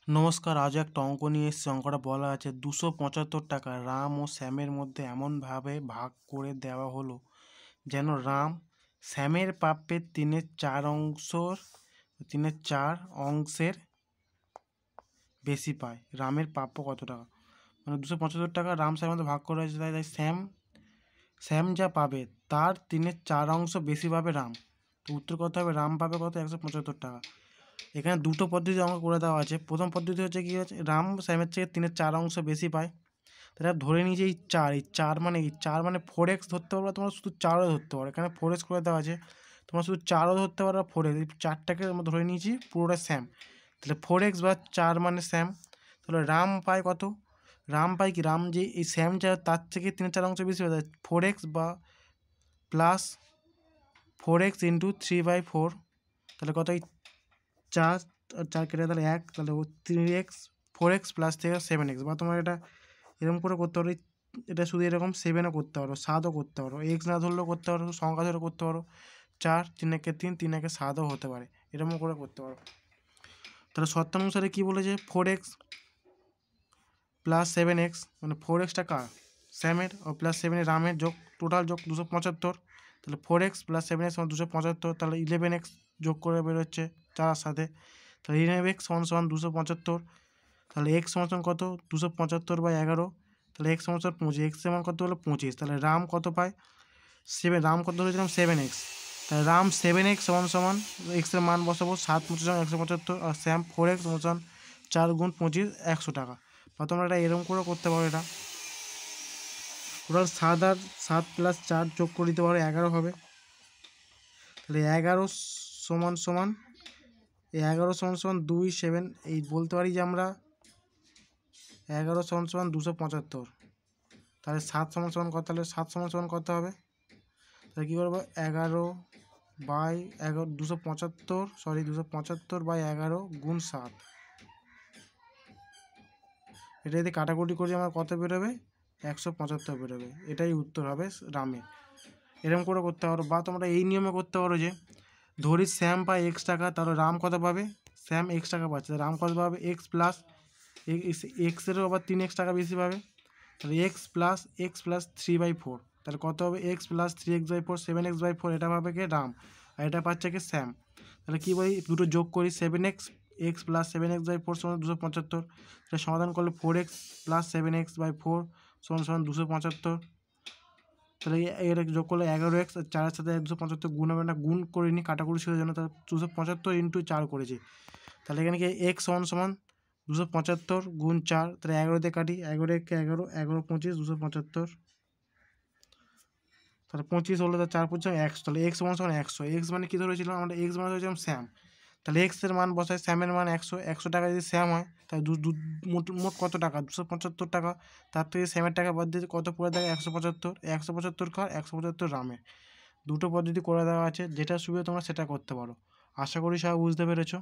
নমস্কার, আজ একটা অঙ্ক নিয়ে এসেছি। অঙ্কটা বলা আছে 275 টাকা রাম ও শ্যামের মধ্যে এমনভাবে ভাগ করে দেওয়া হলো যেন রাম শ্যামের প্রাপ্যের তিনের চার অংশের বেশি পায়। রামের প্রাপ্য কত টাকা? মানে 275 টাকা রাম শ্যামের মধ্যে ভাগ করা হয়েছে, তাই তাই শ্যাম যা পাবে তার 3/4 অংশ বেশি পাবে রাম। তো উত্তর কত হবে? রাম পাবে কত? 175 টাকা। এখানে দুটো পদ্ধতি অঙ্ক করে দেওয়া আছে। প্রথম পদ্ধতি হচ্ছে কী হচ্ছে, রাম শ্যামের থেকে 3/4 অংশ বেশি পায়। তাহলে ধরে নিই যে এই চার মানে 4x ধরতে পারবে, তোমরা শুধু 4ও ধরতে পারো। এখানে 4x করে দেওয়া আছে, তোমরা শুধু 4ও ধরতে পারো আর 4x, এই 4টাকে আমরা ধরে নিয়েছি পুরোটা শ্যাম। তাহলে 4x বা 4 মানে শ্যাম। তাহলে রাম পায় কত? রাম পায় কি, রাম যে এই শ্যাম যা তার থেকে 3/4 অংশ বেশি পায়, 4x বা প্লাস 4x ইন্টু 3/4। তাহলে কত? এই 4 আর 4 কেটে তাহলে 1, তাহলে 3x 4x প্লাস থেকে 7x। বা তোমার এটা এরকম করে করতে পারো, এটা শুধু এরকম 7ও করতে পারো, 7ও করতে পারো, এক্স না ধরলেও করতে পারো, সংখ্যা ধরে করতে পারো। 4 3 একে 3 3 একে 7ও হতে পারে, এরকম করে করতে পারো। তাহলে শর্তানুসারে কী বলেছে? 4x প্লাস 7x, মানে 4xটা কার? শ্যামের, ও প্লাস 7 রামের, যোগ টোটাল যোগ 275। তাহলে 4x প্লাস 7x সমান 275। তাহলে 11x যোগ করে বেরোচ্ছে 4 সাথে। তাহলে 11x সমান 275। তাহলে x সমান কত? 275/11। তাহলে x সমান 25, x সমান কত হলো? 25। তাহলে রাম কত পায়? রাম কত ধরেছিলাম? 7x। তাহলে রাম 7x সমান এক্সের মান বসাবো, 7 25 175, আর শ্যাম 4x সমান 4 গুণ 25 100 টাকা। বা তোমরা এটা এরকম করে করতে পারো। এটা টোটাল 7 আর 7 প্লাস 4 যোগ করে দিতে পারো, 11 হবে। তাহলে 11 সমান 2 7, এই বলতে পারি যে আমরা 11 সমান 275। তাহলে 7 সমান কত? তাহলে 7 সমান কত হবে? তাহলে কী করবো? 11/11 275/11 গুণ 7। এটা যদি কাটাকুটি করি আমার কত বেরোবে? 175 বেরোবে। এটাই উত্তর হবে রামের। এরকম করে করতে পারো। বা তোমরা এই নিয়মে করতে পারো যে, ধরি শ্যাম পায় x টাকা, তাহলে রাম কত পাবে? শ্যাম x টাকা পাচ্ছে, রাম কত পাবে? x প্লাস এক্সেরও আবার 3x টাকা বেশি পাবে। তাহলে x প্লাস 3/4। তাহলে কত হবে? x প্লাস 3x/4 7x/4, এটা পাবে কে? রাম। আর এটা পাচ্ছে কে? শ্যাম। তাহলে কী বলি, দুটো যোগ করি, 7x x প্লাস 7x/4 সমান 275। এটা সমাধান করলে 4x প্লাস 7x/4 সমান 275। তাহলে এর যোগ করলে 11x, আর 4-এর সাথে 275 গুণ হবে না, গুণ করে নিই কাটাকুটি ছিল জন্য, তাহলে 275 ইন্টু 4 করেছি। তাহলে এখানে কি x সমান 275 গুণ 4, তাহলে 11 দিয়ে কাটি, 11 একে 11, 11 25 275। তাহলে 25 হলো, তার 4 25 100। তাহলে x সমান 100। x মানে কী ধরেছিলাম আমরা? x মানে ধরেছিলাম শ্যাম। তাহলে x এর মান বসাই, শ্যামের মান 100। 100 টাকা যদি শ্যাম হয়, তাহলে মোট কত টাকা? 275 টাকা। তার থেকে শ্যামের টাকা বাদ দিয়ে কত পড়ে থাকে? 175। 175 কার? 175 রামের। দুটো পদ্ধতি করে দেওয়া আছে, যেটা সুবিধা তোমরা সেটা করতে পারো। আশা করি সবাই বুঝতে পেরেছো।